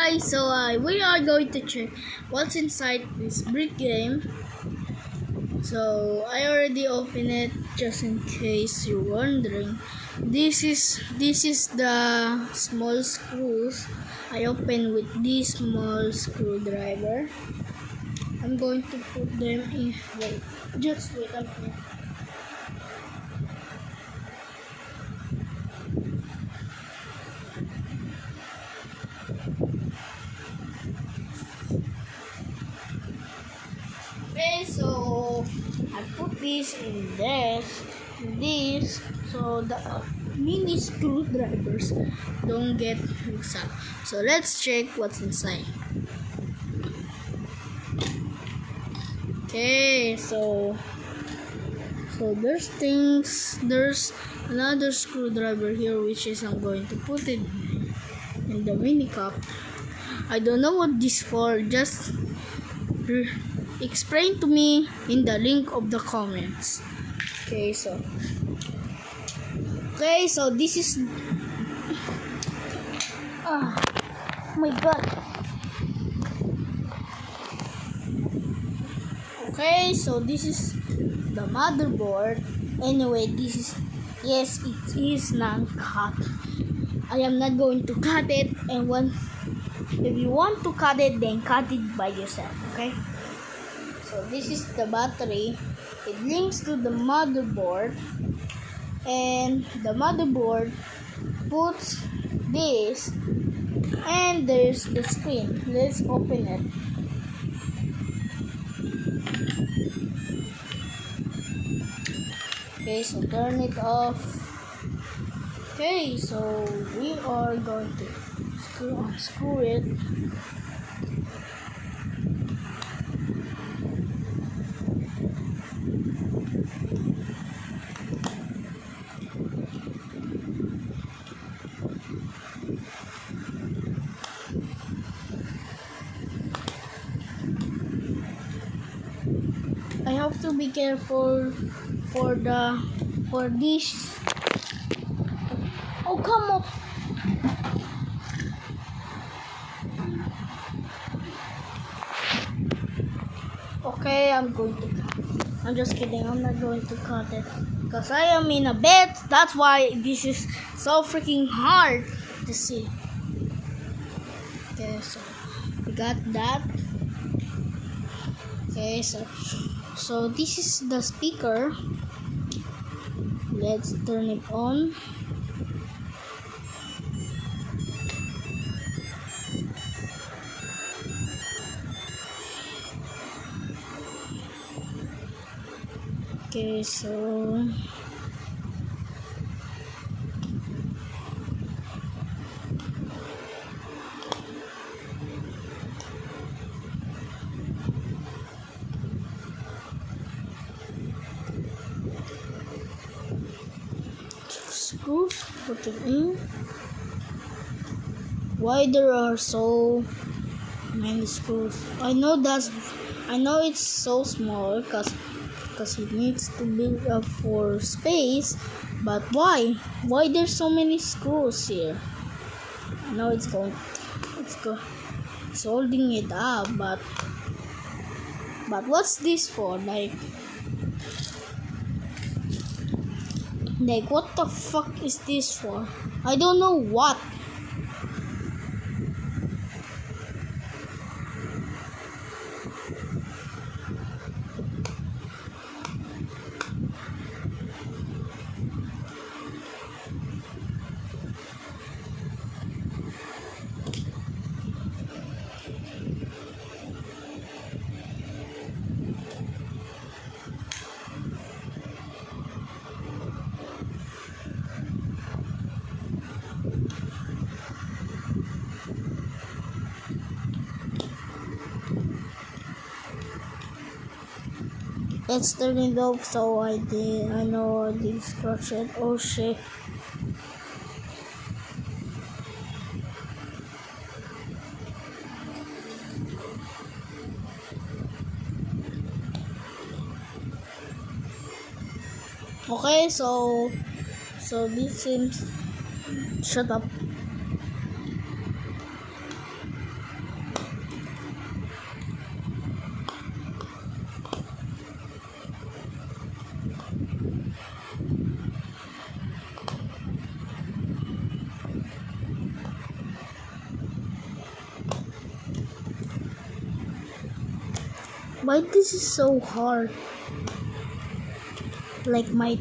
guys, so we are going to check what's inside this brick game. So I already opened it just in case you're wondering. This is the small screws. I opened with this small screwdriver. I'm going to put them in. Wait, just wait a minute. Okay, so I put this in this, so the mini screwdrivers don't get mixed up. So let's check what's inside. Okay, so there's another screwdriver here, which is I'm going to put it in the mini cup. I don't know what this for, just explain to me in the link of the comments. Okay, so this is oh my god. Okay, so this is the motherboard. Anyway, this is, yes, it is non-cut. I am not going to cut it, and if you want to cut it, then cut it by yourself. Okay, so this is the battery. It links to the motherboard, and the motherboard puts this, and there's the screen. Let's open it. Okay, so turn it off. Okay, so we are going to unscrew it. I have to be careful for this. Oh, come on. Okay, I'm just kidding. I'm not going to cut it because I am in a bed. That's why this is so freaking hard to see. Okay, so we got that. Okay, so this is the speaker. Let's turn it on. Okay, so screws, put it in. Why there are so many screws? I know it's so small because it needs to build up for space, but why there's so many screws here? I know it's holding it up, but what's this for? Like what the fuck is this for? I don't know what. Let's turn it off. So I know I did scratch it. Oh shit. Okay, so this seems, shut up. Why this is so hard? Like my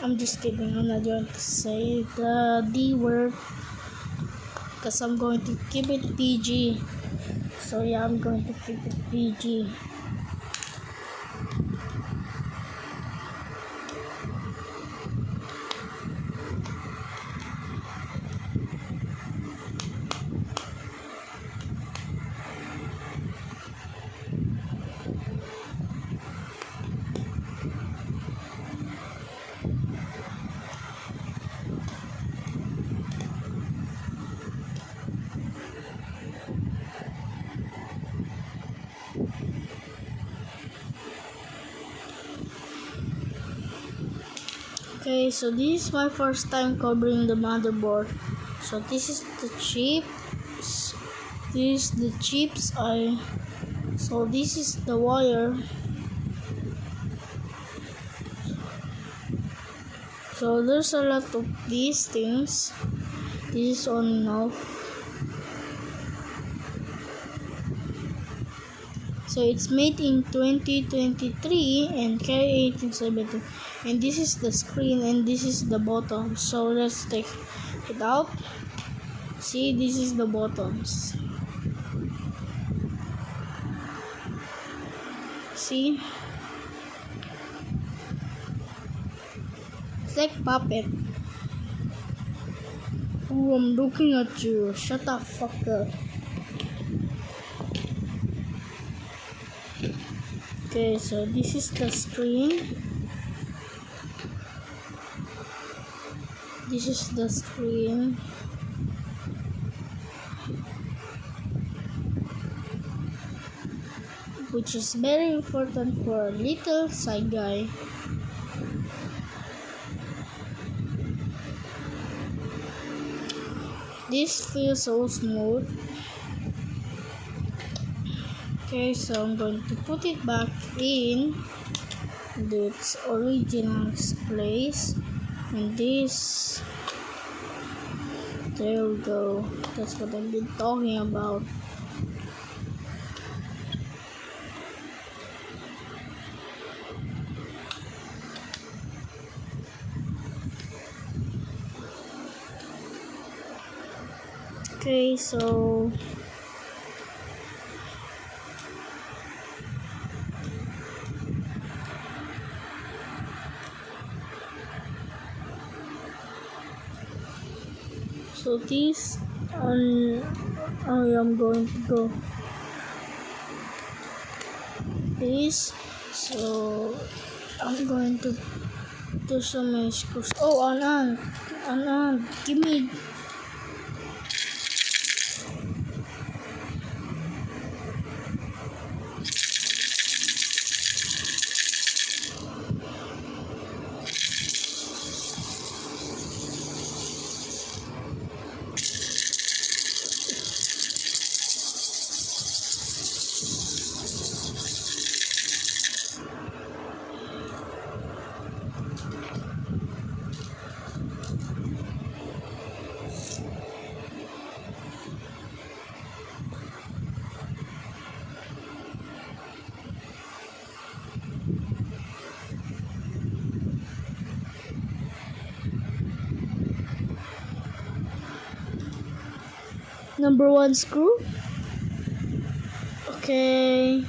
I'm just kidding. I'm not going to say the D word because I'm going to keep it PG. So yeah, I'm going to keep it PG. Okay, so this is my first time covering the motherboard. So this is the chips. This is the chips. So this is the wire. So there's a lot of these things. This is on and off. So it's made in 2023 and carry 1870. And this is the screen and this is the bottom. So let's take it out. See, this is the buttons. See? It's like puppet. Oh, I'm looking at you. Shut the fuck up. Okay, so this is the screen. This is the screen. Which is very important for a little side guy. This feels so smooth. Okay, so I'm going to put it back in its original place. And this, there we go. That's what I've been talking about. Okay, so this I am going to go this. So I'm going to do some screws. Oh, Anand, give me. Number 1 screw. Okay.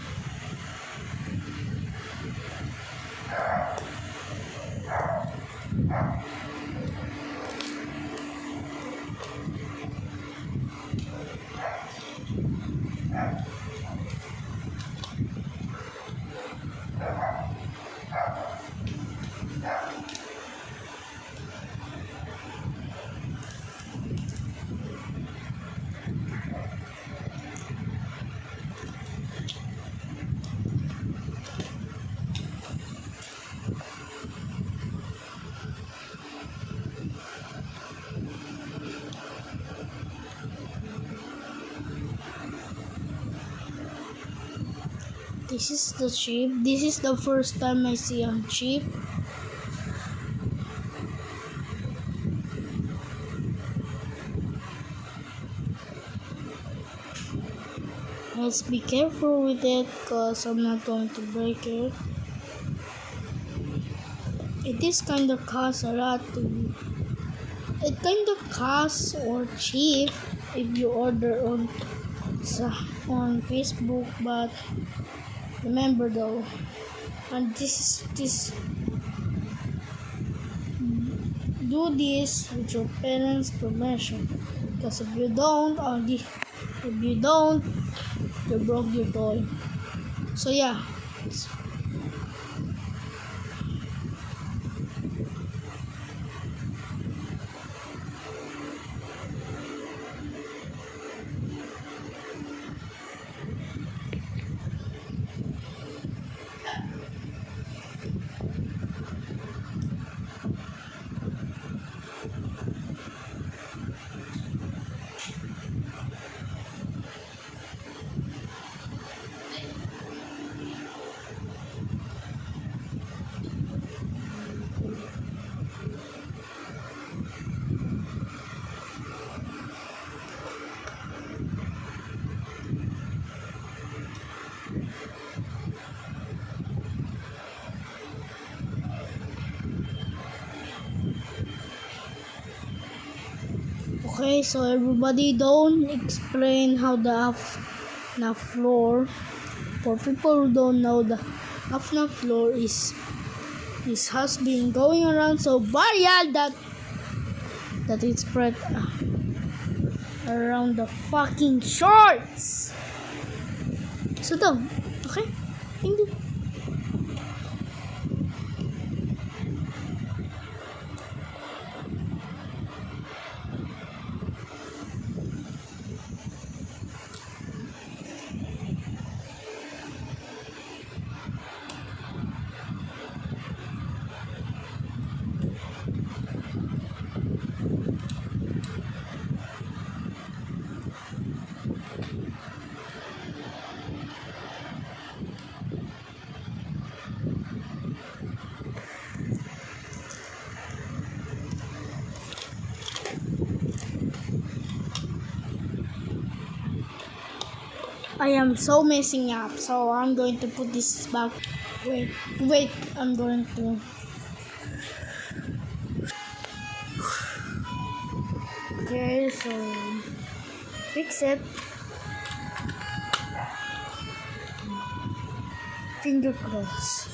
This is the chip. This is the first time I see a chip. Let's be careful with it because I'm not going to break it. It is kind of costs a lot to. It kind of costs or cheap if you order on Facebook, but remember though, and this do this with your parents' permission, because if you don't, you broke your toy. So yeah. Okay, so everybody don't explain how the AFNA floor. For people who don't know, the AFNA floor has been going around so viral that it's spread around the fucking shorts. So down, okay? Hindi. I am so messing up, so I'm going to put this back. Wait, I'm going to. Okay, so fix it. Finger crossed.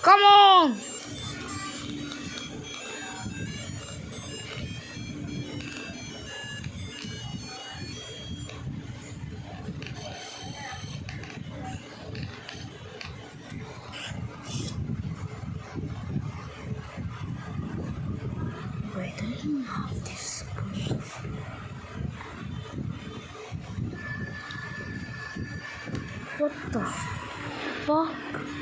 Come on! Wait, I don't have this proof. What the fuck?